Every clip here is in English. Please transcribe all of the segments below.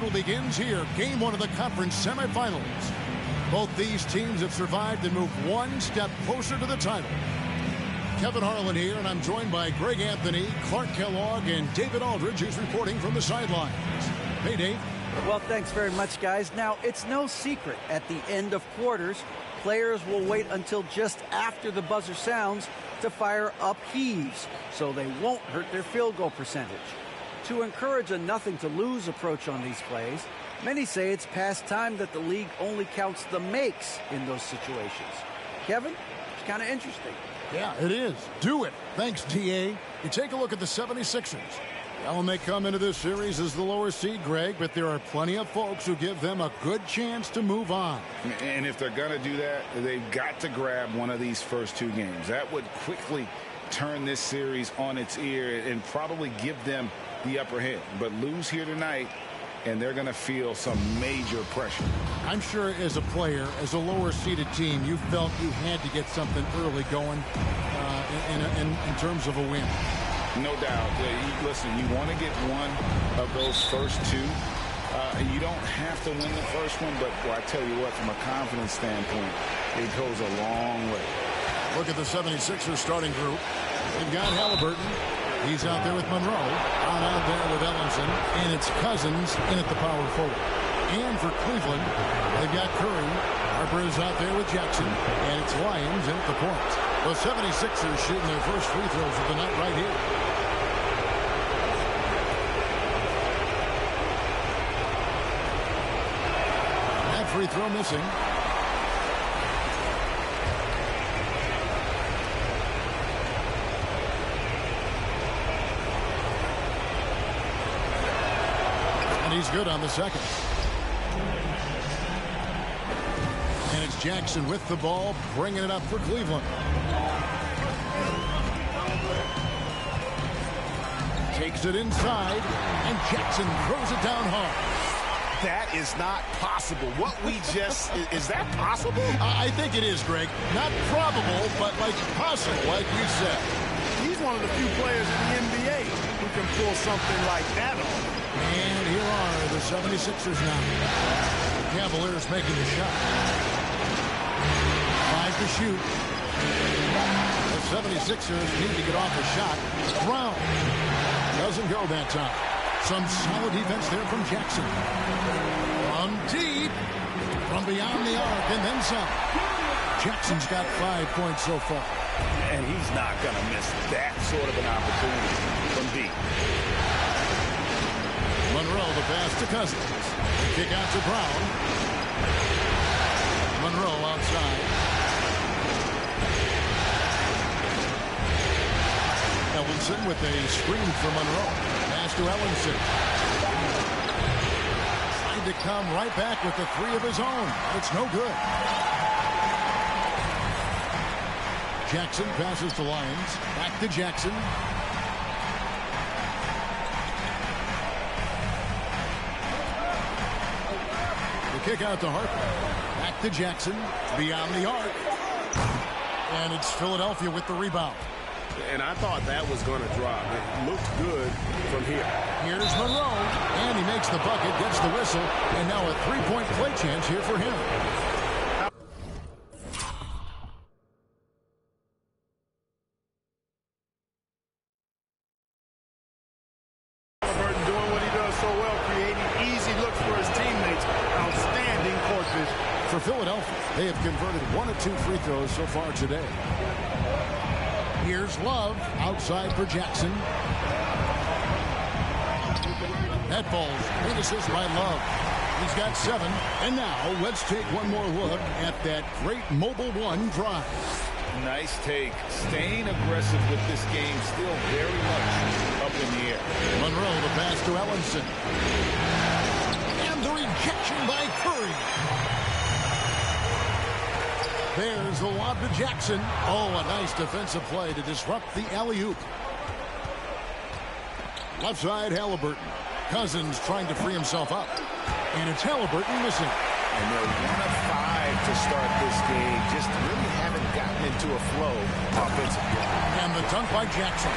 battle begins here. Game one of the conference semifinals. Both these teams have survived and moved one step closer to the title. Kevin Harlan here, and I'm joined by Greg Anthony, Clark Kellogg, and David Aldridge, who's reporting from the sidelines. Hey, Dave. Well, thanks very much, guys. Now, it's no secret at the end of quarters, players will wait until just after the buzzer sounds to fire up heaves, so they won't hurt their field goal percentage. To encourage a nothing-to-lose approach on these plays, many say it's past time that the league only counts the makes in those situations. Kevin, it's kind of interesting. Yeah, it is. Do it. Thanks, TA. You take a look at the 76ers. Well, they come into this series as the lower seed, Greg, but there are plenty of folks who give them a good chance to move on. And if they're going to do that, they've got to grab one of these first two games. That would quickly turn this series on its ear and probably give them the upper hand. But lose here tonight, and they're going to feel some major pressure. I'm sure as a player, as a lower-seeded team, you felt you had to get something early going in terms of a win. No doubt. Listen, you want to get one of those first two. You don't have to win the first one, but I tell you what, from a confidence standpoint, it goes a long way. Look at the 76ers starting group. They've got Halliburton. He's out there with Monroe. Out there with Ellenson. And it's Cousins in at the power forward. And for Cleveland, they've got Curry. Harper is out there with Jackson. And it's Lyons in at the point. The 76ers shooting their first free throws of the night right here. That free throw missing. He's good on the second. And it's Jackson with the ball, bringing it up for Cleveland. Takes it inside, and Jackson throws it down hard. That is not possible. What we just, is that possible? I think it is, Greg. Not probable, but like possible, like you said. He's one of the few players in the NBA who can pull something like that off. And here are the 76ers now. Cavaliers making the shot. 5 to shoot. The 76ers need to get off a shot. Brown doesn't go that time. Some solid defense there from Jackson. From deep. From beyond the arc and then some. Jackson's got 5 points so far. And he's not going to miss that sort of an opportunity from deep. Monroe, the pass to Cousins. Kick out to Brown. Monroe outside. Ellenson with a screen for Monroe. Pass to Ellenson. Trying to come right back with the three of his own. It's no good. Jackson passes to Lyons. Back to Jackson. Kick out to Harper. Back to Jackson. Beyond the arc. And it's Philadelphia with the rebound. And I thought that was going to drop. It looked good from here. Here's Monroe. And he makes the bucket, gets the whistle. And now a three-point play chance here for him. Halliburton doing what he does so well, creating easy looks for his teammates. Outstanding court vision. For Philadelphia, they have converted 1 of 2 free throws so far today. Here's Love outside for Jackson. That falls. Great assist by Love. He's got 7. And now let's take one more look at that great Mobile One drive. Nice take. Staying aggressive with this game, still very much up in the air. Monroe, the pass to Ellenson. And the rejection by Curry. There's the lob to Jackson. Oh, a nice defensive play to disrupt the alley-oop. Left side, Halliburton. Cousins trying to free himself up. And it's Halliburton missing. And they're 1 of 5 to start this game. Just really haven't gotten into a flow offensively. And the dunk by Jackson.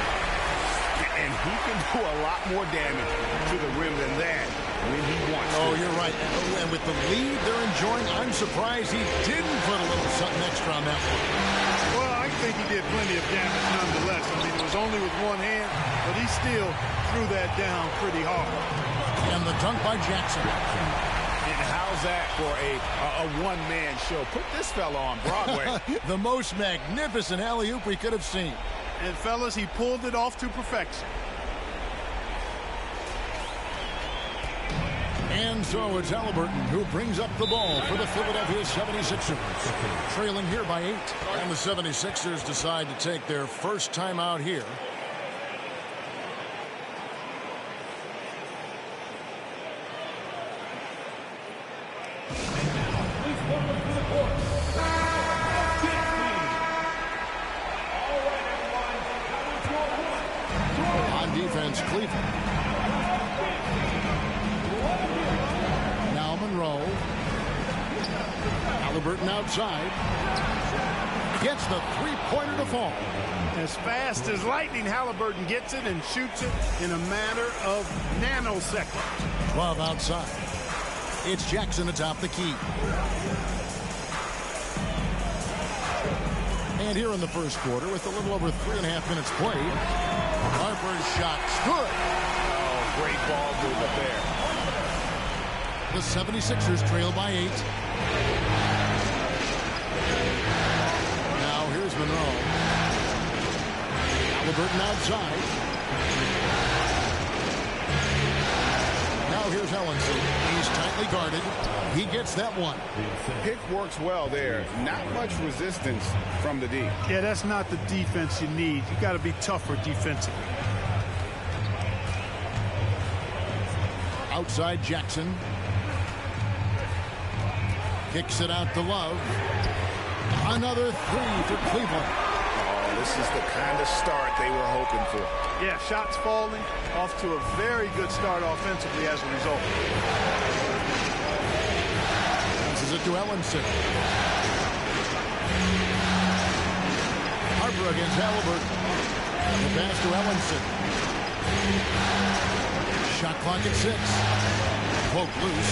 And he can do a lot more damage to the rim than that when he wants to. Oh, you're right. And with the lead they're enjoying, I'm surprised he didn't put a little something extra on that one. Well, I think he did plenty of damage nonetheless. I mean, it was only with one hand, but he still threw that down pretty hard. And the dunk by Jackson. And how's that for a one-man show? Put this fella on Broadway. The most magnificent alley-oop we could have seen. And, fellas, he pulled it off to perfection. And so it's Halliburton who brings up the ball for the Philadelphia 76ers. Trailing here by 8. And the 76ers decide to take their first time out here. On defense, Cleveland. Now Monroe. Halliburton outside. Gets the three-pointer to fall. As fast as lightning, Halliburton gets it and shoots it in a matter of nanoseconds. 12 outside. It's Jackson atop the key. And here in the first quarter, with a little over 3.5 minutes played, Harper's shot's good. Oh, great ball movement there. The 76ers trail by 8. Now here's Monroe. Halliburton outside. Now here's Ellenson. He's tightly guarded. He gets that one. Pick works well there. Not much resistance from the D. Yeah, that's not the defense you need. You got to be tougher defensively. Outside Jackson. Kicks it out to Love. Another three for Cleveland. Oh, this is the kind of start they were hoping for. Yeah, shots falling, off to a very good start offensively as a result. Passes it to Ellenson. Harper against Halliburton. The pass to Ellenson. Shot clock at 6. Poke loose.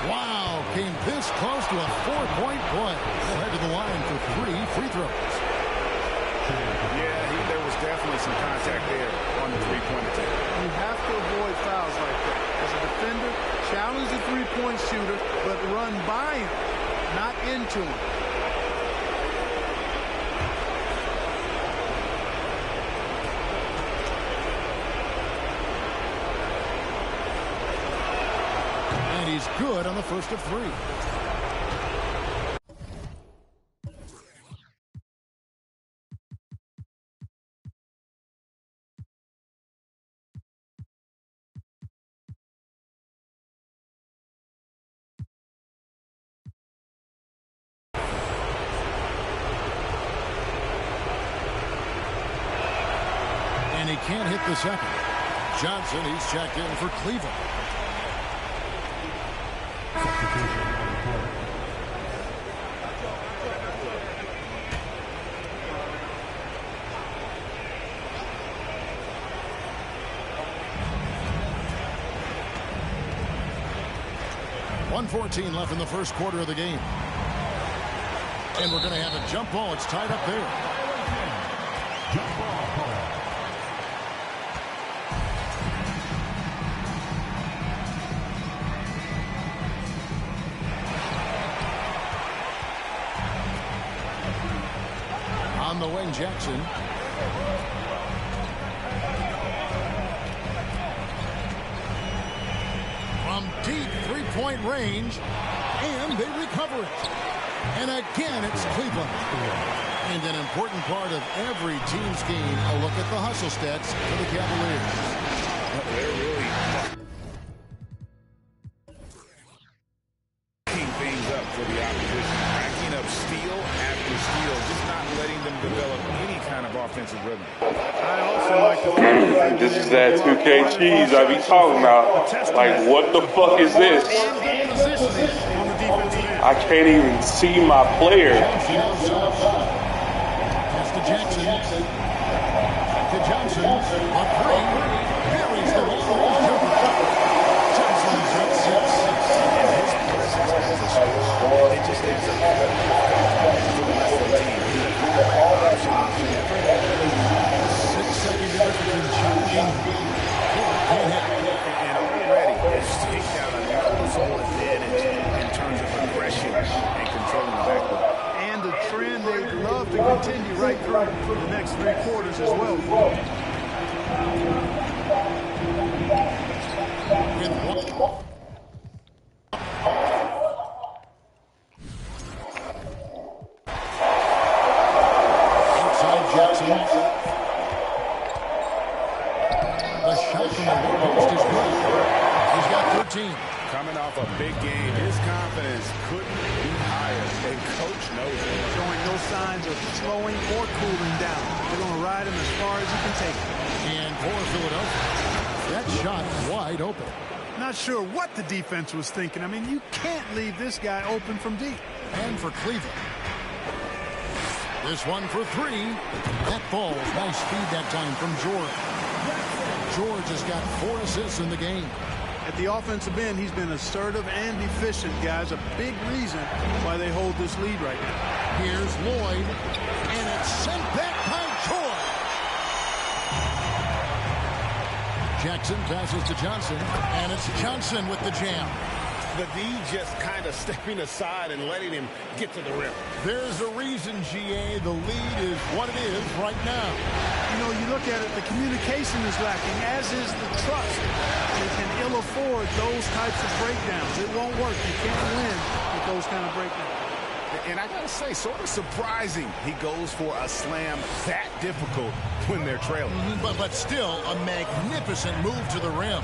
Wow, came this close to a 4-point play. They'll head to the line for 3 free throws. Yeah, there was definitely some contact there on the three-point attempt. You have to avoid fouls like that. As a defender, challenge the three-point shooter, but run by him, not into him. And he's good on the first of 3. And he can't hit the second. Johnson, he's checked in for Cleveland. .114 left in the first quarter of the game. And we're going to have a jump ball. It's tied up there. Jump ball. On the wing, Jackson. From deep three-point range, and they recover it. And again, it's Cleveland. And an important part of every team's game, a look at the hustle stats for the Cavaliers. They're really picking things up for the opposition, racking up steal after steal, just not letting them develop any kind of offensive rhythm. I also like the fact that this is that 2K cheese I be talking about. Like, what the fuck is this? I can't even see my player. Pass to Jackson. To Johnson. A three. And already it's taken out a noticeable advantage in terms of aggression and controlling the backcourt. And the trend they'd love to continue right through the next 3 quarters as well. Outside Jackson. The shot from the low post is good. He's got 13. Coming off a big game, his confidence couldn't be higher, and Coach knows it. Showing no signs of slowing or cooling down. They're going to ride him as far as he can take him. And for Philadelphia, that shot wide open. Not sure what the defense was thinking. I mean, you can't leave this guy open from deep. And for Cleveland. This one for 3. That falls. Nice speed that time from George. George has got 4 assists in the game. At the offensive end, he's been assertive and efficient, guys. A big reason why they hold this lead right now. Here's Lloyd. And it's sent back by George. Jackson passes to Johnson. And it's Johnson with the jam. The D just kind of stepping aside and letting him get to the rim. There's a reason, GA, the lead is what it is right now. You know, you look at it, the communication is lacking, as is the trust. They can ill afford those types of breakdowns. It won't work. You can't win with those kind of breakdowns. And I got to say, sort of surprising he goes for a slam that difficult when they're trailing. But still, a magnificent move to the rim.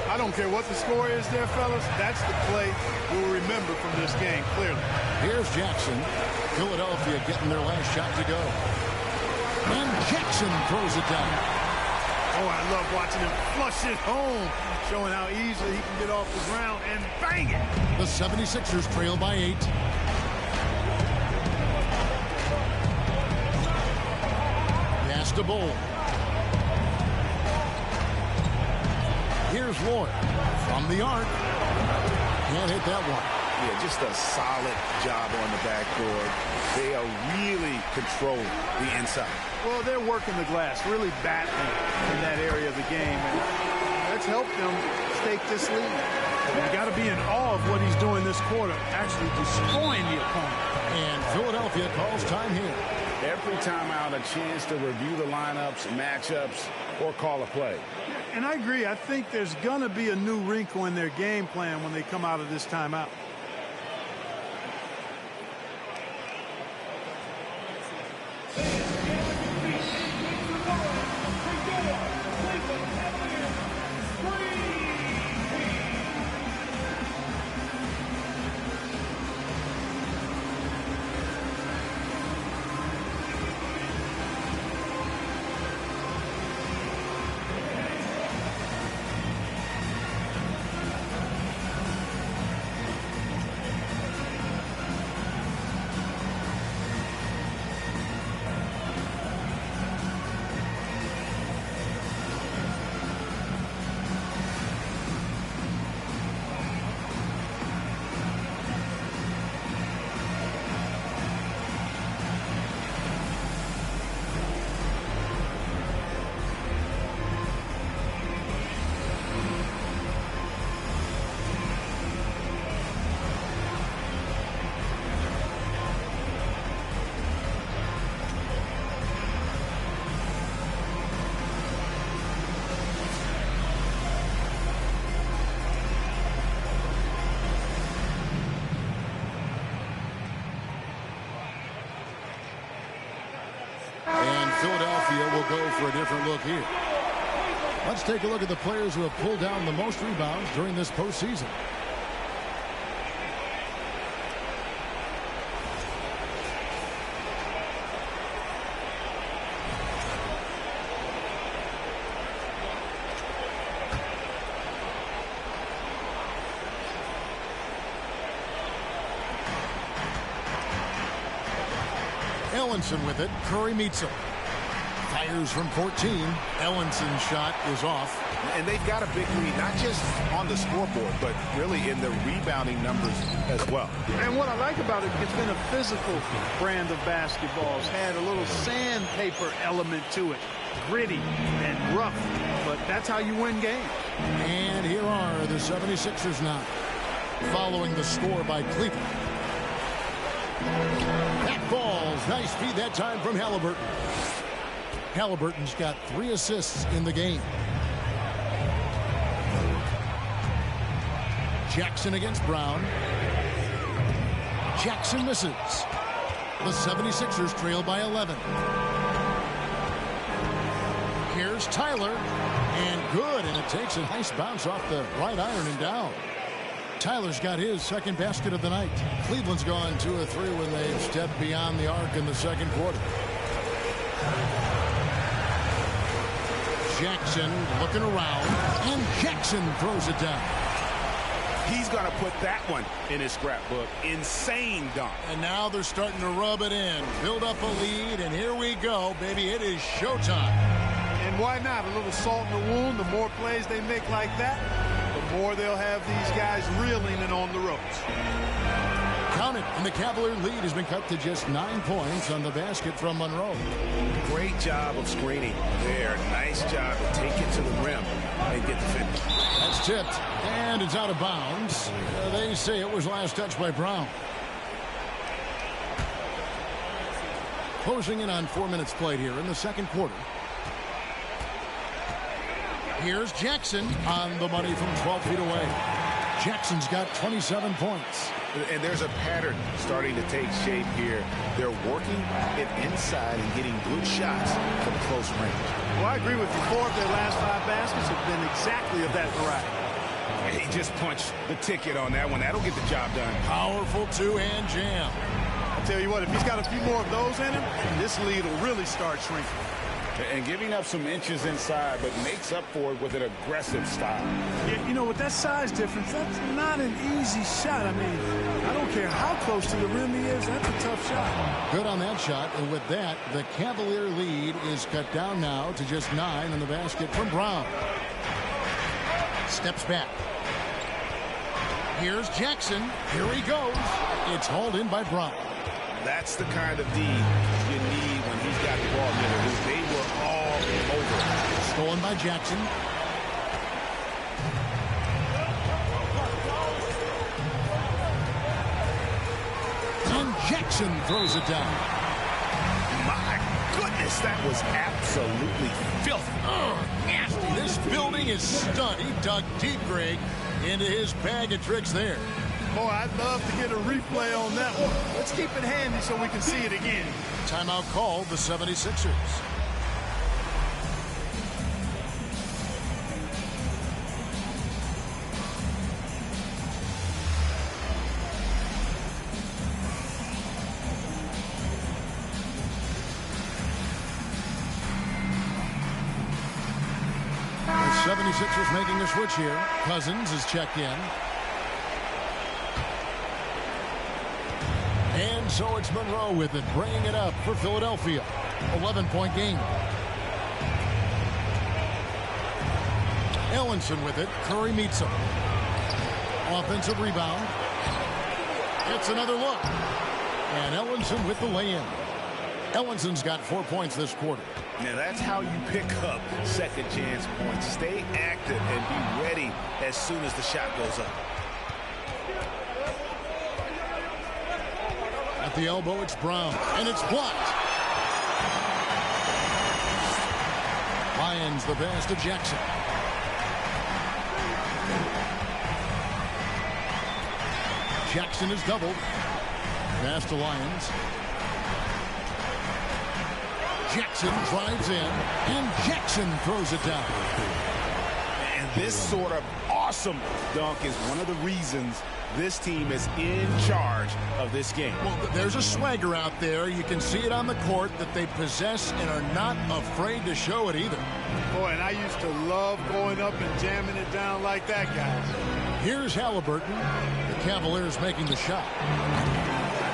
I don't care what the score is there, fellas. That's the play we'll remember from this game, clearly. Here's Jackson. Philadelphia getting their last shot to go. And Jackson throws it down. Oh, I love watching him flush it home, showing how easily he can get off the ground and bang it. The 76ers trail by 8. Pass to Bull. Here's Lloyd from the arc. Can't hit that one. Yeah, just a solid job on the backboard. They are really controlling the inside. Well, they're working the glass, really battling in that area of the game, and that's helped them stake this lead. You got to be in awe of what he's doing this quarter, actually destroying the opponent. And Philadelphia calls time here. Every timeout, a chance to review the lineups, matchups, or call a play. And I agree. I think there's going to be a new wrinkle in their game plan when they come out of this timeout. Philadelphia will go for a different look here. Let's take a look at the players who have pulled down the most rebounds during this postseason. Ellenson with it. Curry meets him. Fires from 14. Ellinson's shot is off. And they've got a big lead, not just on the scoreboard, but really in the rebounding numbers as well. And what I like about it, it's been a physical brand of basketball. It's had a little sandpaper element to it. Gritty and rough, but that's how you win games. And here are the 76ers now, following the score by Cleveland. That falls. Nice feed that time from Halliburton. Halliburton's got 3 assists in the game. Jackson against Brown. Jackson misses. The 76ers trail by 11. Here's Tyler. And good. And it takes a nice bounce off the right iron and down. Tyler's got his second basket of the night. Cleveland's gone 2 of 3 when they've stepped beyond the arc in the second quarter. Jackson looking around, and Jackson throws it down. He's going to put that one in his scrapbook. Insane dunk. And now they're starting to rub it in, build up a lead, and here we go, baby. It is showtime. And why not? A little salt in the wound. The more plays they make like that, the more they'll have these guys reeling and on the ropes. Count it, and the Cavalier lead has been cut to just 9 points on the basket from Monroe. Great job of screening there. Nice job to take it to the rim and get the finish. That's tipped, and it's out of bounds. They say it was last touched by Brown. Closing in on 4 minutes played here in the second quarter. Here's Jackson on the money from 12 feet away. Jackson's got 27 points. And there's a pattern starting to take shape here. They're working it inside and getting good shots from close range. Well, I agree with you. 4 of their last 5 baskets have been exactly of that variety. He just punched the ticket on that one. That'll get the job done. Powerful two-hand jam. I tell you what, if he's got a few more of those in him, this lead will really start shrinking. And giving up some inches inside, but makes up for it with an aggressive style. Yeah, you know, with that size difference, that's not an easy shot. I mean, I don't care how close to the rim he is, that's a tough shot. Good on that shot, and with that, the Cavalier lead is cut down now to just 9 in the basket from Brown. Steps back. Here's Jackson. Here he goes. It's hauled in by Brown. That's the kind of D you need when he's got the ball. They were all over. Stolen by Jackson. And Jackson throws it down. My goodness, that was absolutely filthy. Oh, nasty. This building is stunned. He dug deep, Greg, into his bag of tricks there. Boy, I'd love to get a replay on that one. Let's keep it handy so we can see it again. Timeout called the 76ers. The 76ers making a switch here. Cousins is checked in. And so it's Monroe with it, bringing it up for Philadelphia. 11-point game. Ellenson with it. Curry meets him. Offensive rebound. It's another look. And Ellenson with the lay-in. Ellenson's got 4 points this quarter. Now that's how you pick up second chance points. Stay active and be ready as soon as the shot goes up. At the elbow, it's Brown, and it's blocked. Lions the pass to Jackson. Jackson is doubled. Pass to Lions. Jackson drives in, and Jackson throws it down. And this sort of awesome dunk is one of the reasons this team is in charge of this game. Well, there's a swagger out there. You can see it on the court that they possess and are not afraid to show it either. Boy, and I used to love going up and jamming it down like that, guys. Here's Halliburton. The Cavaliers making the shot.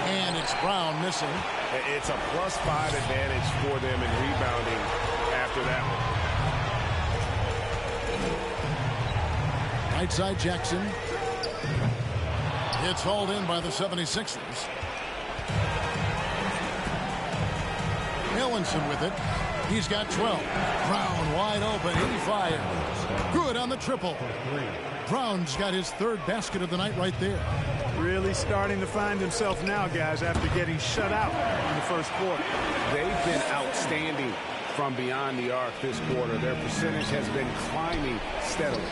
And it's Brown missing. It's a +5 advantage for them in rebounding after that one. Right side Jackson. It's hauled in by the 76ers. Ellenson with it. He's got 12. Brown wide open. He fires. Good on the triple. Brown's got his third basket of the night right there. Really starting to find himself now, guys, after getting shut out in the first quarter. They've been outstanding from beyond the arc this quarter. Their percentage has been climbing steadily.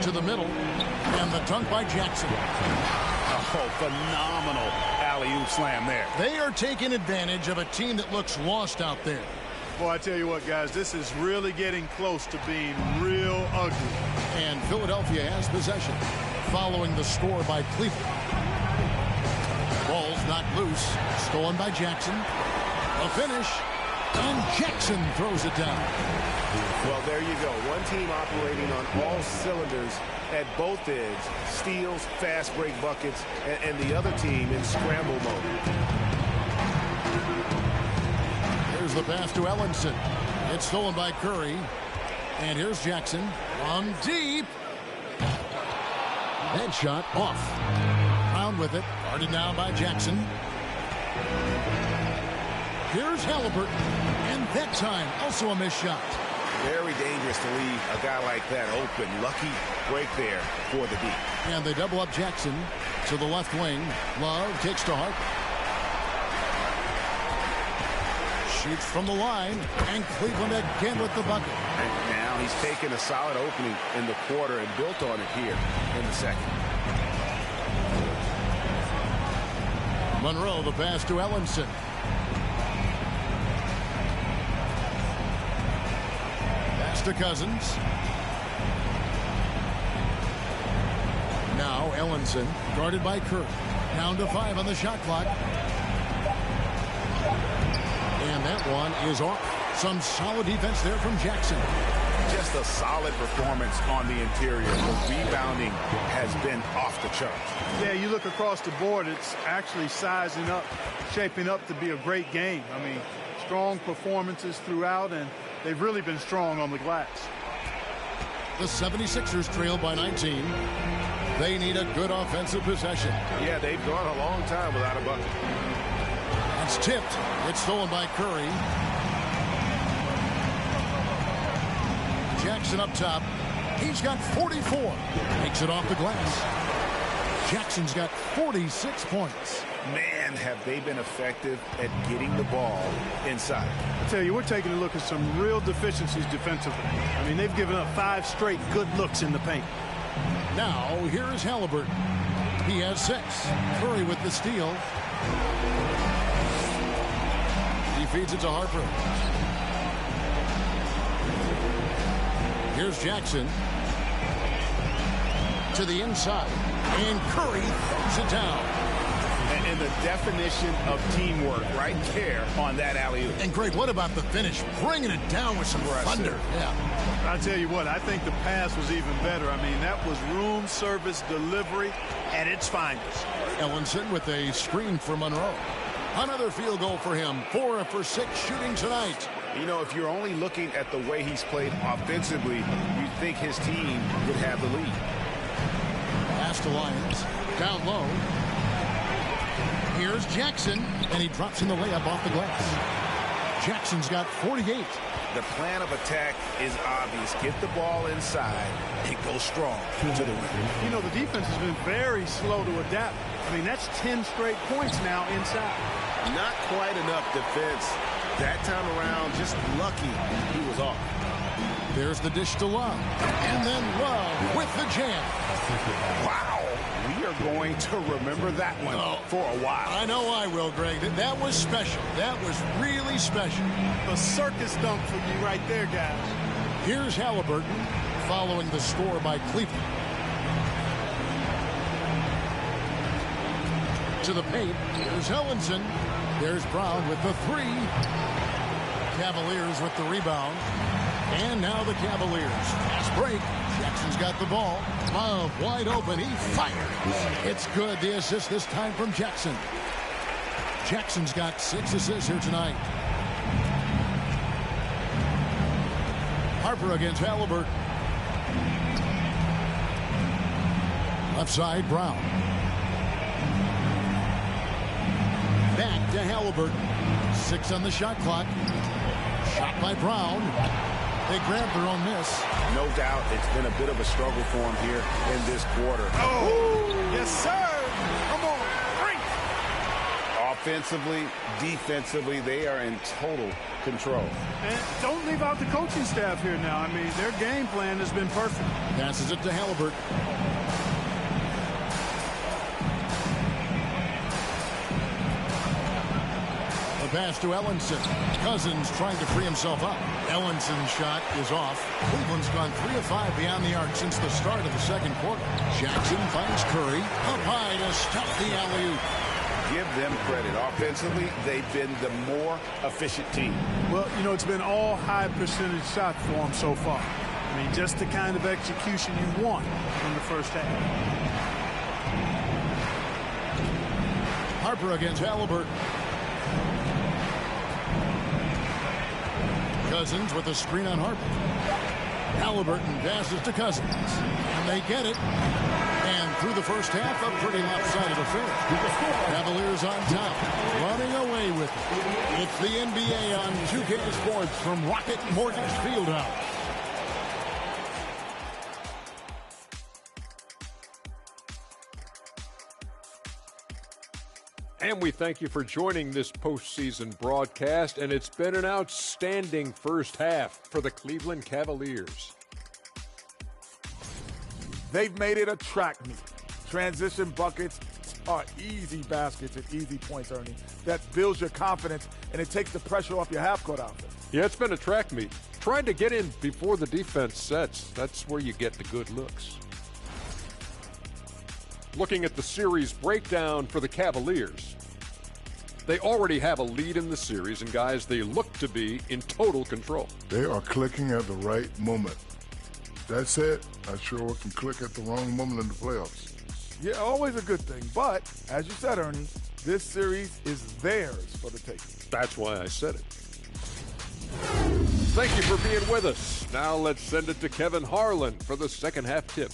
To the middle, and the dunk by Jackson. Oh, phenomenal alley-oop slam there. They are taking advantage of a team that looks lost out there. Boy, I tell you what, guys, this is really getting close to being real ugly. And Philadelphia has possession, following the score by Cleveland. Ball's knocked loose, stolen by Jackson. A finish, and Jackson throws it down. Well, there you go. One team operating on all cylinders at both ends. Steals, fast break buckets, and the other team in scramble mode. Here's the pass to Ellenson. It's stolen by Curry. And here's Jackson on deep. Head shot off. Brown with it. Guarded now by Jackson. Here's Halliburton. And that time, also a missed shot. Very dangerous to leave a guy like that open. Lucky break there for the D. And they double up Jackson to the left wing. Love takes to Harper. Shoots from the line. And Cleveland again with the bucket. And now he's taken a solid opening in the quarter and built on it here in the second. Monroe, the pass to Ellenson. To Cousins. Now Ellenson guarded by Kirk. Down to 5 on the shot clock. And that one is off. Some solid defense there from Jackson. Just a solid performance on the interior. The rebounding has been off the charts. Yeah, you look across the board, it's actually sizing up, shaping up to be a great game. I mean, strong performances throughout, and they've really been strong on the glass. The 76ers trail by 19. They need a good offensive possession. Yeah, they've gone a long time without a bucket. It's tipped. It's stolen by Curry. Jackson up top. He's got 44. Takes it off the glass. Jackson's got 46 points. Man, have they been effective at getting the ball inside. I tell you, we're taking a look at some real deficiencies defensively. I mean, they've given up 5 straight good looks in the paint. Now, here is Halliburton. He has 6. Curry with the steal. He feeds it to Harper. Here's Jackson. To the inside. And Curry throws it down. And the definition of teamwork right there on that alley-oop. And Greg, what about the finish? Bringing it down with some thunder. Yeah. I tell you what, I think the pass was even better. I mean, that was room service delivery at its finest. Ellenson with a screen for Monroe. Another field goal for him. 4 for 6 shooting tonight. You know, if you're only looking at the way he's played offensively, you'd think his team would have the lead. Pass to Lyons. Down low. Here's Jackson, and he drops in the layup off the glass. Jackson's got 48. The plan of attack is obvious. Get the ball inside and go strong to the rim. You know, the defense has been very slow to adapt. I mean, that's 10 straight points now inside. Not quite enough defense that time around. Just lucky he was off. There's the dish to Love. And then Love with the jam. Wow. We are going to remember that one for a while. I know I will, Greg. That was special. That was really special. A circus dunk for you right there, guys. Here's Halliburton following the score by Cleveland. To the paint. Here's Ellenson. There's Brown with the 3. Cavaliers with the rebound. And now the Cavaliers. Fast break. Jackson's got the ball. Love wide open. He fires. It's good. The assist this time from Jackson. Jackson's got 6 assists here tonight. Harper against Halliburton. Left side, Brown. Back to Halliburton. 6 on the shot clock. Shot by Brown. They grabbed their own miss. No doubt it's been a bit of a struggle for him here in this quarter. Oh, yes, sir. Come on, bring it. Offensively, defensively, they are in total control. And don't leave out the coaching staff here now. I mean, their game plan has been perfect. Passes it to Halliburton. The pass to Ellenson. Cousins trying to free himself up. Ellenson's shot is off. Cleveland's gone 3 of 5 beyond the arc since the start of the second quarter. Jackson finds Curry. Up high to stop the alley-oop. Give them credit. Offensively, they've been the more efficient team. Well, you know, it's been all high percentage shots for them so far. I mean, just the kind of execution you want in the first half. Harper against Halliburton. Cousins with a screen on Harper. Halliburton passes to Cousins. And they get it. And through the first half, a pretty lopsided affair. Cavaliers on top, running away with it. It's the NBA on 2K Sports from Rocket Mortgage Fieldhouse. And we thank you for joining this postseason broadcast, and it's been an outstanding first half for the Cleveland Cavaliers. They've made it a track meet. Transition buckets are easy baskets and easy points, Ernie. That builds your confidence, and it takes the pressure off your half-court offense. Yeah, it's been a track meet. Trying to get in before the defense sets, that's where you get the good looks. Looking at the series breakdown for the Cavaliers, they already have a lead in the series, and guys, they look to be in total control. They are clicking at the right moment. That said, I sure can click at the wrong moment in the playoffs. Yeah, always a good thing. But, as you said, Ernie, this series is theirs for the taking. That's why I said it. Thank you for being with us. Now let's send it to Kevin Harlan for the second half tip.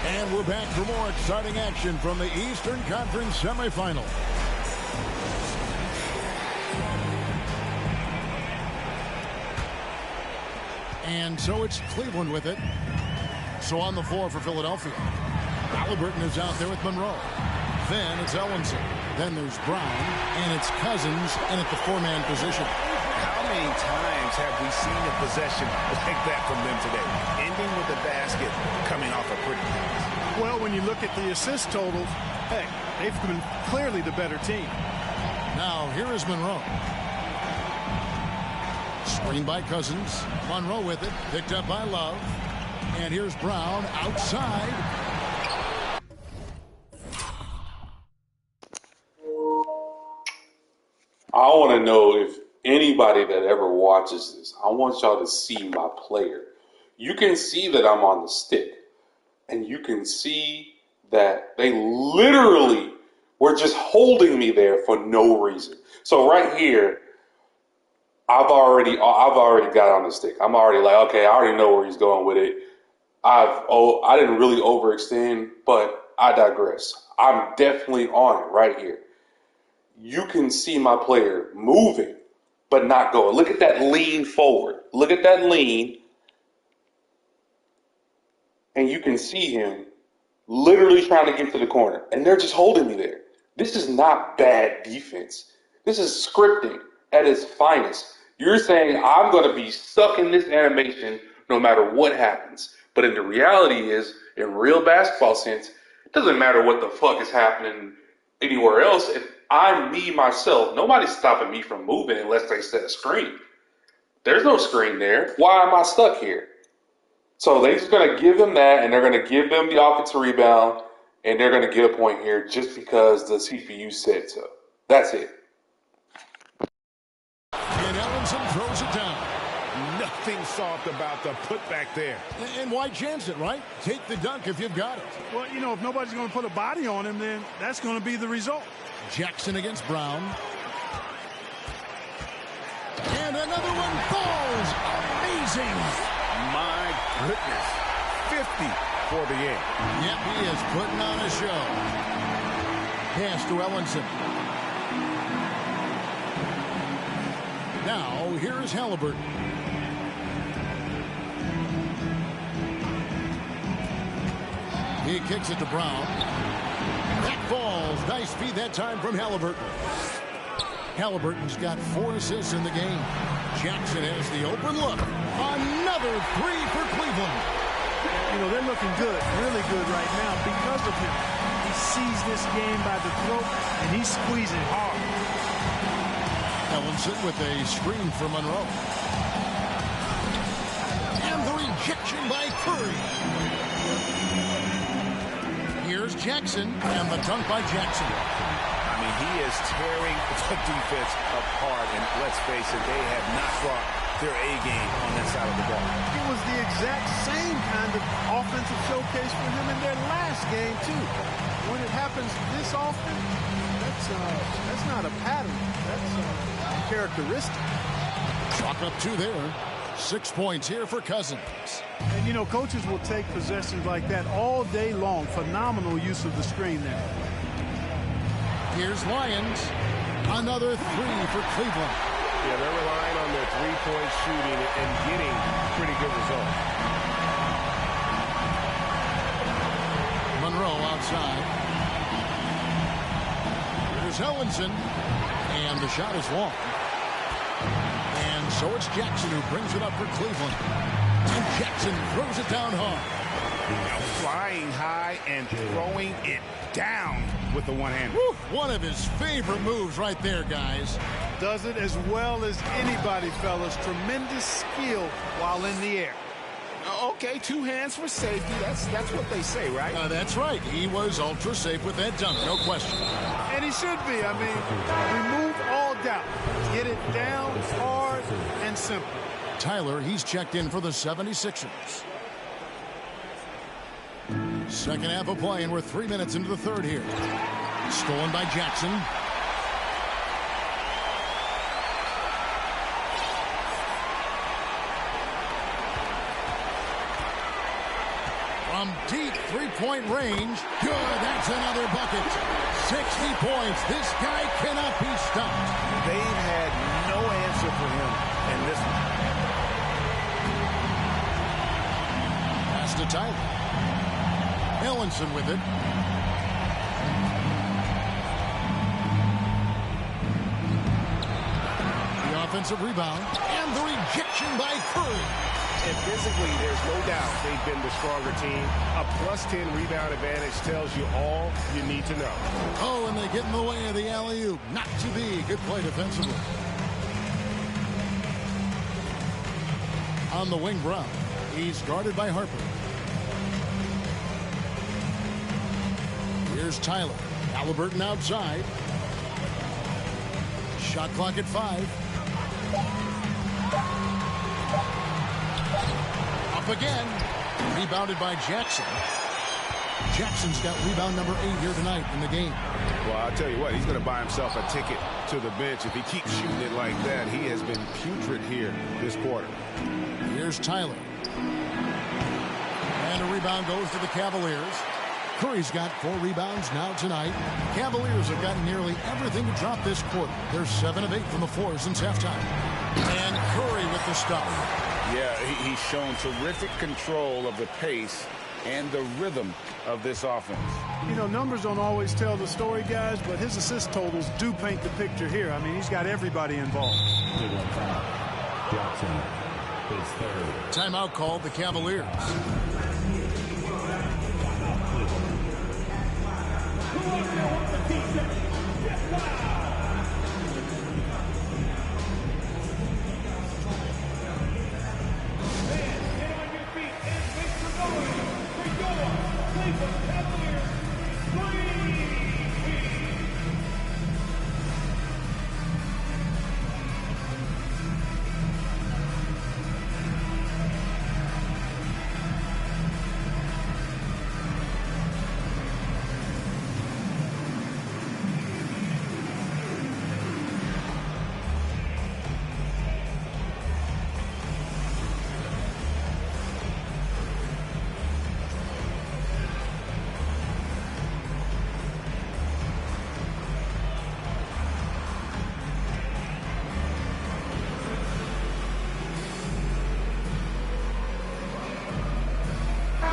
And we're back for more exciting action from the Eastern Conference semifinal. And so it's Cleveland with it. So on the floor for Philadelphia. Halliburton is out there with Monroe. Then it's Ellenson. Then there's Brown. And it's Cousins in at the 4-man position. How many times have we seen a possession like that from them today? Ending with the basket, coming off a pretty pass. Well, when you look at the assist totals, hey, they've been clearly the better team. Now, here is Monroe. Screen by Cousins. Monroe with it. Picked up by Love. And here's Brown outside. I want to know if anybody that ever watches this, I want y'all to see my player. You can see that I'm on the stick. And you can see that they literally were just holding me there for no reason. So right here, I've already got on the stick. I'm already like, okay, I already know where he's going with it. I didn't really overextend, but I digress. I'm definitely on it right here. You can see my player moving, but not going. Look at that lean forward. Look at that lean. And you can see him literally trying to get to the corner. And they're just holding me there. This is not bad defense. This is scripting at its finest. You're saying I'm going to be stuck in this animation no matter what happens. But in the reality is, in real basketball sense, it doesn't matter what the fuck is happening anywhere else. If I'm me myself, nobody's stopping me from moving unless they set a screen. There's no screen there. Why am I stuck here? So they're just going to give them that, and they're going to give them the offensive rebound, and they're going to get a point here just because the CPU said so. That's it. And Ellenson throws it down. Nothing soft about the putback there. And why chance it, right? Take the dunk if you've got it. Well, you know, if nobody's going to put a body on him, then that's going to be the result. Jackson against Brown. And another one falls. Amazing. My goodness. 50 for the game. Yep, he is putting on a show. Pass to Ellenson. Now, here is Halliburton. He kicks it to Brown. That falls. Nice feed that time from Halliburton. Halliburton's got 4 assists in the game. Jackson has the open look. Another 3 for Cleveland. You know, they're looking good, really good right now because of him. He sees this game by the throat, and he's squeezing hard. Ellenson with a screen for Monroe. And the rejection by Curry. Here's Jackson, and the dunk by Jackson. I mean, he is tearing the defense apart, and let's face it, they have not brought their A game on that side of the ball. It was the exact same kind of offensive showcase for him in their last game, too. When it happens this often, that's not a pattern. That's a characteristic. Chalk up 2 there. 6 points here for Cousins. And, you know, coaches will take possessions like that all day long. Phenomenal use of the screen there. Here's Lyons. Another 3 for Cleveland. Yeah, they're relying on their three-point shooting and getting pretty good results. Monroe outside. Here's Ellenson. And the shot is long. And so it's Jackson who brings it up for Cleveland. And Jackson throws it down hard. Flying high and throwing it down with the one-hander. One of his favorite moves right there, guys. Does it as well as anybody, fellas. Tremendous skill while in the air. Okay, 2 hands for safety. That's what they say, right? That's right. He was ultra safe with that dunk, no question. And he should be. I mean, remove all doubt. Get it down hard and simple. Tyler, he's checked in for the 76ers. Second half of play, and we're 3 minutes into the third here. Stolen by Jackson. From deep three-point range. Good, that's another bucket. 60 points. This guy cannot be stopped. They've had no answer for him in this one. Pass to Tyler. Ellenson with it. The offensive rebound. And the rejection by Curry. And physically, there's no doubt they've been the stronger team. A +10 rebound advantage tells you all you need to know. Oh, and they get in the way of the alley-oop. Not to be. Good play defensively. On the wing, Brown. He's guarded by Harper. Here's Tyler. Halliburton outside. Shot clock at 5. Up again. Rebounded by Jackson. Jackson's got rebound number 8 here tonight in the game. Well, I'll tell you what, he's going to buy himself a ticket to the bench. If he keeps shooting it like that, he has been putrid here this quarter. Here's Tyler. And a rebound goes to the Cavaliers. Curry's got 4 rebounds now tonight. Cavaliers have gotten nearly everything to drop this quarter. They're 7 of 8 from the floor since halftime. And Curry with the stop. Yeah, he's shown terrific control of the pace and the rhythm of this offense. You know, numbers don't always tell the story, guys, but his assist totals do paint the picture here. I mean, he's got everybody involved. Jackson, his third. Timeout called the Cavaliers.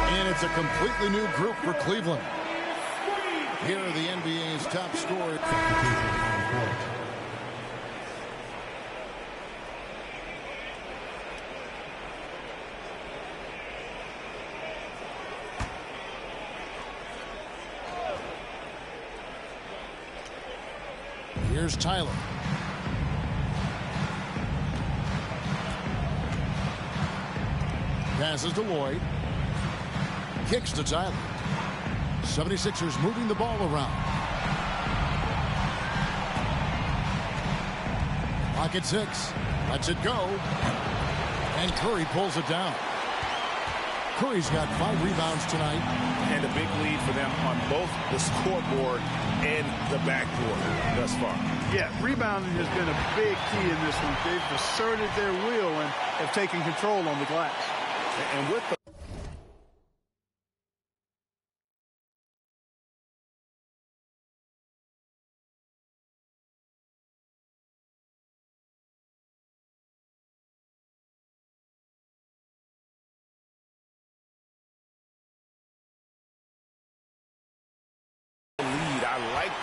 And it's a completely new group for Cleveland. Here are the NBA's top scorers. Here's Tyler. Passes to Lloyd. Kicks to Tyler. 76ers moving the ball around. Pocket 6. Lets it go. And Curry pulls it down. Curry's got 5 rebounds tonight. And a big lead for them on both the scoreboard and the backboard thus far. Yeah, rebounding has been a big key in this one. They've asserted their will and have taken control on the glass. And with the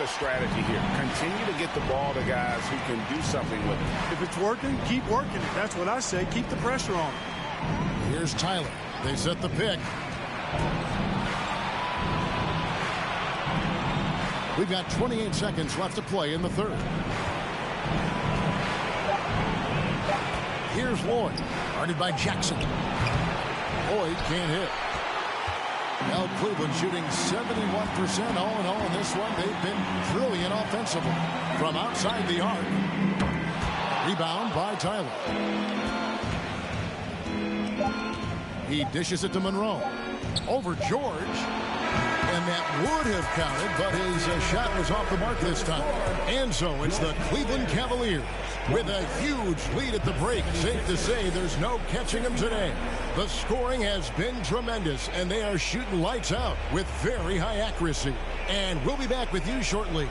the strategy here. Continue to get the ball to guys who can do something with it. If it's working, keep working it. That's what I say. Keep the pressure on. Here's Tyler. They set the pick. We've got 28 seconds left to play in the third. Here's Lloyd. Guarded by Jackson. Lloyd can't hit. Now Cleveland shooting 71% all in all in this one. They've been brilliant offensively from outside the arc. Rebound by Tyler. He dishes it to Monroe. Over George. And that would have counted, but his shot was off the mark this time. And so it's the Cleveland Cavaliers with a huge lead at the break. Safe to say there's no catching them today. The scoring has been tremendous, and they are shooting lights out with very high accuracy. And we'll be back with you shortly.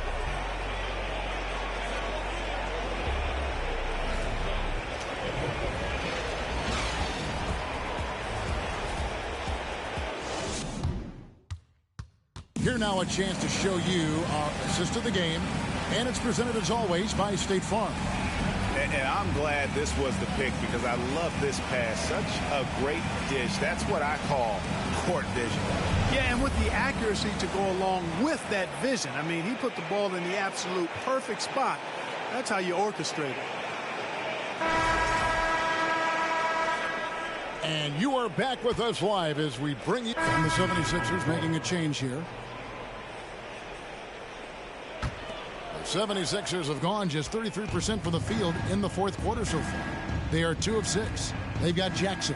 Here now a chance to show you our assist of the game, and it's presented as always by State Farm. And I'm glad this was the pick because I love this pass. Such a great dish. That's what I call court vision. Yeah, and with the accuracy to go along with that vision. I mean, he put the ball in the absolute perfect spot. That's how you orchestrate it. And you are back with us live as we bring you. And the 76ers making a change here. The 76ers have gone just 33% from the field in the fourth quarter so far. They are 2 of 6. They've got Jackson.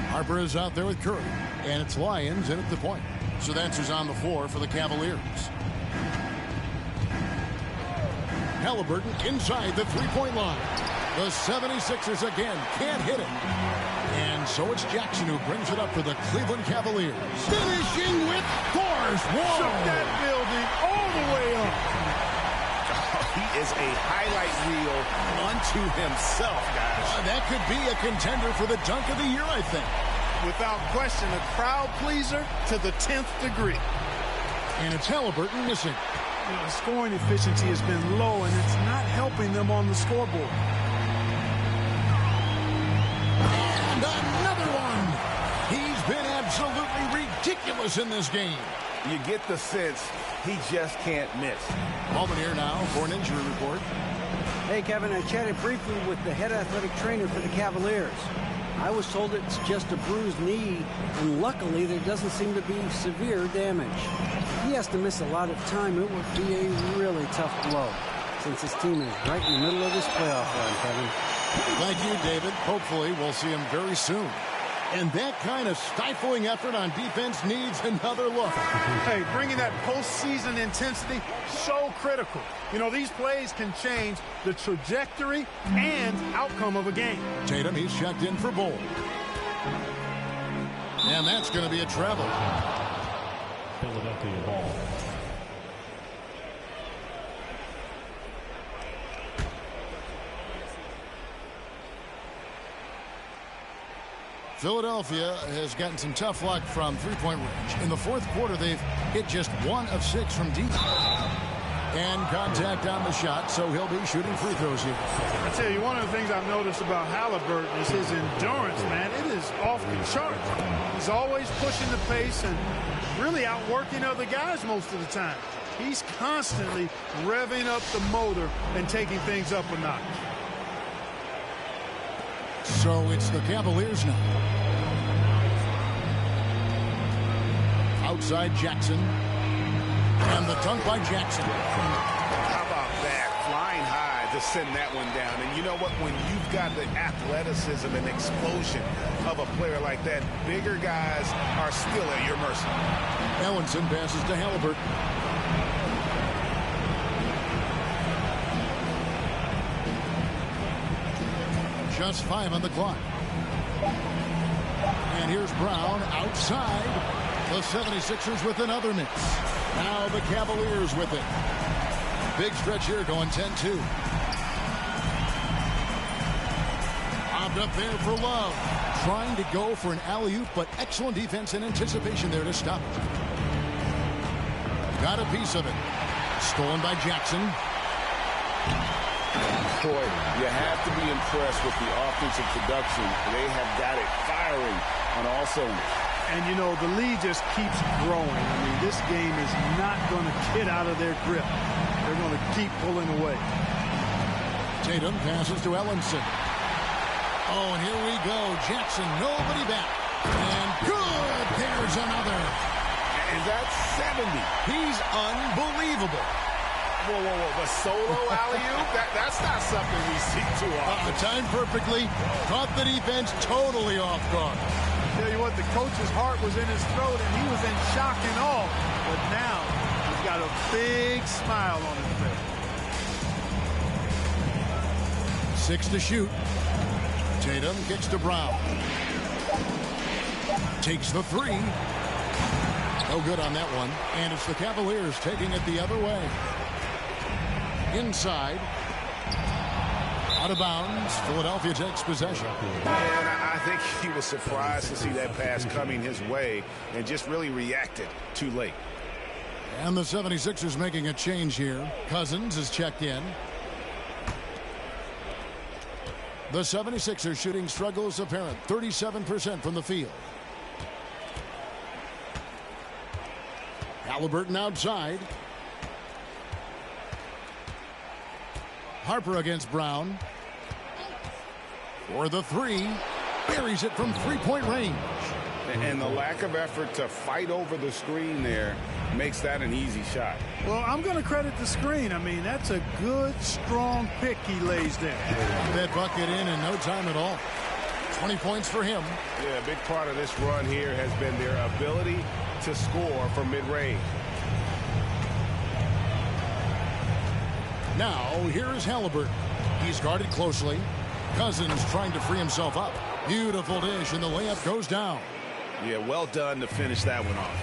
Harper is out there with Curry. And it's Lyons in at the point. So that's who's on the floor for the Cavaliers. Halliburton inside the three-point line. The 76ers again can't hit it. And so it's Jackson who brings it up for the Cleveland Cavaliers. Finishing with force. Whoa! Shook that building all the way up. He is a highlight reel unto himself, guys. That could be a contender for the dunk of the year, I think. Without question, a crowd pleaser to the 10th degree. And it's Halliburton missing. The scoring efficiency has been low, and it's not helping them on the scoreboard. And another one. He's been absolutely ridiculous in this game. You get the sense he just can't miss. Moment here now for an injury report. Hey, Kevin, I chatted briefly with the head athletic trainer for the Cavaliers. I was told it's just a bruised knee, and luckily there doesn't seem to be severe damage. If he has to miss a lot of time, it would be a really tough blow, since his team is right in the middle of this playoff run, Kevin. Thank you, David. Hopefully we'll see him very soon. And that kind of stifling effort on defense needs another look. Hey, bringing that postseason intensity, so critical. You know, these plays can change the trajectory and outcome of a game. Tatum, he's checked in for Bowl. And that's going to be a travel. Philadelphia ball. Philadelphia has gotten some tough luck from three-point range. In the fourth quarter, they've hit just 1 of 6 from deep. And contact on the shot, so he'll be shooting free throws here. I tell you, one of the things I've noticed about Halliburton is his endurance, man. It is off the chart. He's always pushing the pace and really outworking other guys most of the time. He's constantly revving up the motor and taking things up a notch. So it's the Cavaliers now. Outside Jackson. And the dunk by Jackson. How about that? Flying high to send that one down. And you know what? When you've got the athleticism and explosion of a player like that, bigger guys are still at your mercy. Ellenson passes to Halliburton. Just 5 on the clock. And here's Brown outside. The 76ers with another miss. Now the Cavaliers with it. Big stretch here going 10-2. Bobbed up there for Love. Trying to go for an alley-oop, but excellent defense and anticipation there to stop it. Got a piece of it. Stolen by Jackson. Boy, you have to be impressed with the offensive production. They have got it firing on all cylinders. And, you know, the lead just keeps growing. I mean, this game is not going to get out of their grip. They're going to keep pulling away. Tatum passes to Ellenson. Oh, and here we go. Jackson, nobody back. And good. There's another. And that's 70. He's unbelievable. Whoa, whoa, whoa. The solo alley-oop? That's not something we see too often. Timed perfectly. Caught the defense totally off guard. Tell you what, the coach's heart was in his throat, and he was in shock and awe. But now, he's got a big smile on his face. 6 to shoot. Tatum kicks to Brown. Takes the 3. No good on that one. And it's the Cavaliers taking it the other way. Inside. Out of bounds. Philadelphia takes possession. And I think he was surprised to see that pass coming his way and just really reacted too late. And the 76ers making a change here. Cousins is checked in. The 76ers shooting struggles apparent. 37% from the field. Halliburton outside. Harper against Brown. For the 3. Buries it from three-point range. And the lack of effort to fight over the screen there makes that an easy shot. Well, I'm going to credit the screen. I mean, that's a good, strong pick he lays there. That bucket in no time at all. 20 points for him. Yeah, a big part of this run here has been their ability to score from mid-range. Now, here's Halliburton. He's guarded closely. Cousins trying to free himself up. Beautiful dish, and the layup goes down. Yeah, well done to finish that one off.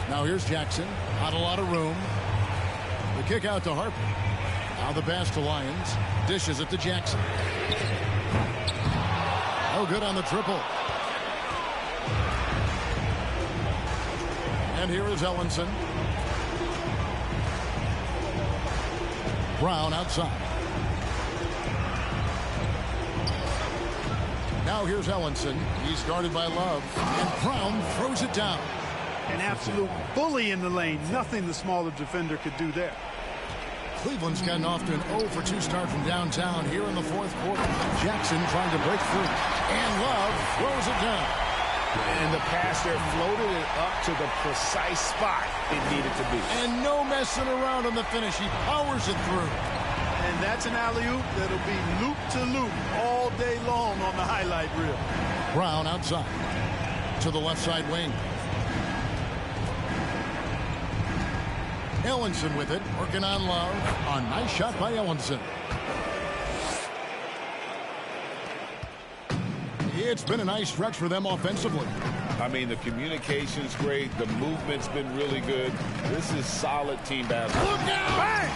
Now here's Jackson. Not a lot of room. The kick out to Harper. Now the pass to Lyons. Dishes it to Jackson. No good on the triple. And here is Ellenson. Brown outside. Now here's Ellenson. He's guarded by Love. And Brown throws it down. An absolute bully in the lane. Nothing the smaller defender could do there. Cleveland's gotten off to an 0-for-2 start from downtown here in the fourth quarter. Jackson trying to break free. And Love throws it down. And the pass there floated it up to the precise spot it needed to be. And no messing around on the finish. He powers it through. And that's an alley-oop that'll be loop-to-loop all day long on the highlight reel. Brown outside to the left side wing. Ellenson with it, working on Love. A nice shot by Ellenson. It's been a nice stretch for them offensively. I mean, the communication's great. The movement's been really good. This is solid team basketball. Look out!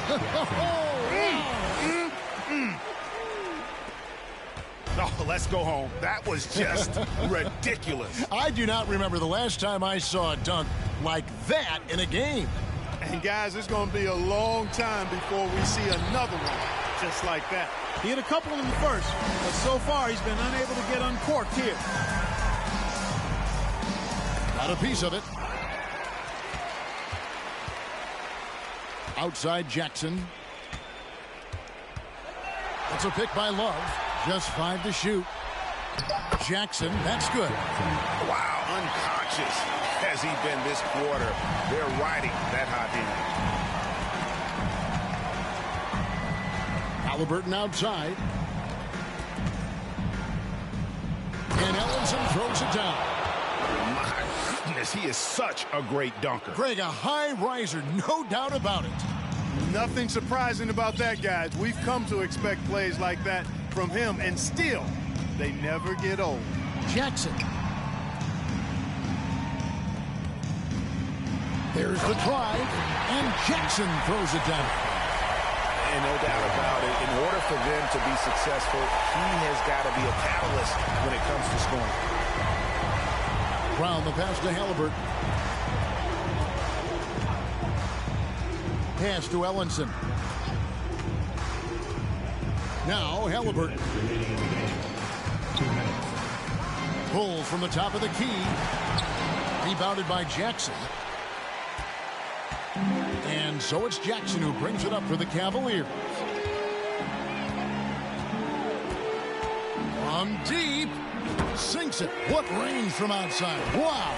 Oh, let's go home. That was just ridiculous. I do not remember the last time I saw a dunk like that in a game. And guys, it's going to be a long time before we see another one just like that. He had a couple in the first, but so far he's been unable to get uncorked here. Got a piece of it. Outside Jackson. That's a pick by Love. Just 5 to shoot. Jackson, that's good. Wow, unconscious has he been this quarter. They're riding that hot hand. Halliburton outside. And Ellenson throws it down. My goodness, he is such a great dunker. Greg, a high riser, no doubt about it. Nothing surprising about that, guys. We've come to expect plays like that from him, and still, they never get old. Jackson. There's the drive, and Jackson throws it down. And no doubt about it, in order for them to be successful, he has got to be a catalyst when it comes to scoring. Brown, the pass to Halliburton. Pass to Ellenson. Now Halliburton. Pull from the top of the key. Rebounded by Jackson. And so it's Jackson who brings it up for the Cavaliers. From deep. Sinks it. What range from outside. Wow.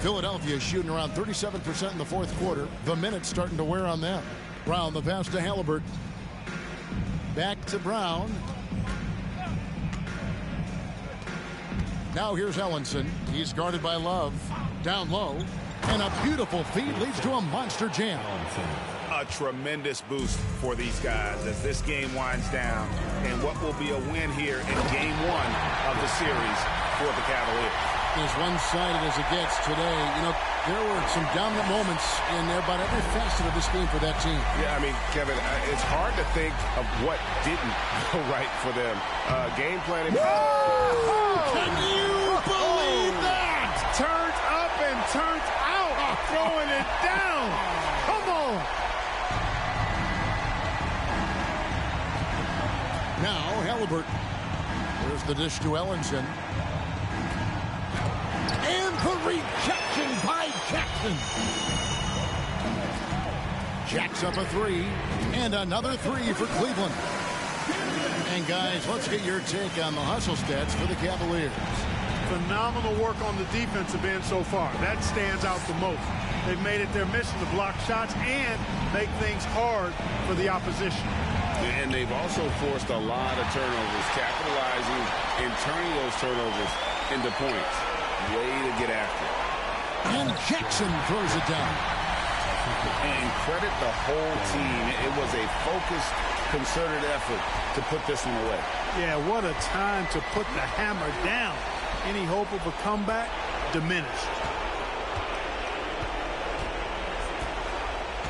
Philadelphia shooting around 37% in the fourth quarter. The minutes starting to wear on them. Brown, the pass to Halliburton. Back to Brown. Now here's Ellenson. He's guarded by Love. Down low. And a beautiful feed leads to a monster jam. A tremendous boost for these guys as this game winds down. And what will be a win here in game one of the series for the Cavaliers. As one-sided as it gets today, you know, there were some dominant moments in about every facet of this game for that team. Yeah, I mean, Kevin, it's hard to think of what didn't go right for them. Game planning. Can you believe that? Turns up and turns out, throwing it down. Come on. Now Halliburton. There's the dish to Ellenson. And the rejection by Jackson. Jacks up a 3. And another 3 for Cleveland. And guys, let's get your take on the hustle stats for the Cavaliers. Phenomenal work on the defensive end so far. That stands out the most. They've made it their mission to block shots and make things hard for the opposition. And they've also forced a lot of turnovers, capitalizing and turning those turnovers into points. Way to get after it. And Jackson throws it down. And credit the whole team. It was a focused, concerted effort to put this one away. Yeah, what a time to put the hammer down. Any hope of a comeback diminished.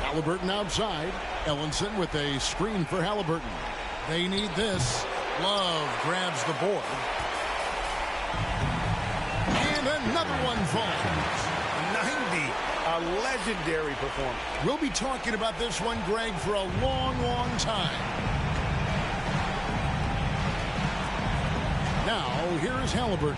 Halliburton outside. Ellenson with a screen for Halliburton. They need this. Love grabs the board. And another one falls. 90, a legendary performance. We'll be talking about this one, Greg, for a long, long time. Now, here is Halliburton.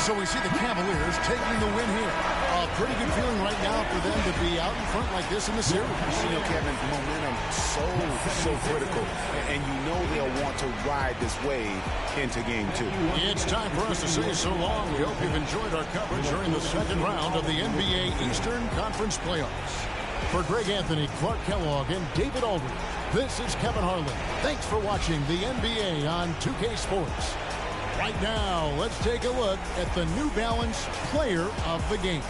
So we see the Cavaliers taking the win here. A pretty good feeling right now for them to be out in front like this in the series. You know, Kevin, momentum so critical, and you know they'll want to ride this wave into game 2. It's time for us to say so long. We hope you've enjoyed our coverage during the second round of the NBA Eastern Conference Playoffs. For Greg Anthony, Clark Kellogg, and David Aldridge, this is Kevin Harlan. Thanks for watching the NBA on 2K Sports. Right now, let's take a look at the New Balance Player of the Game.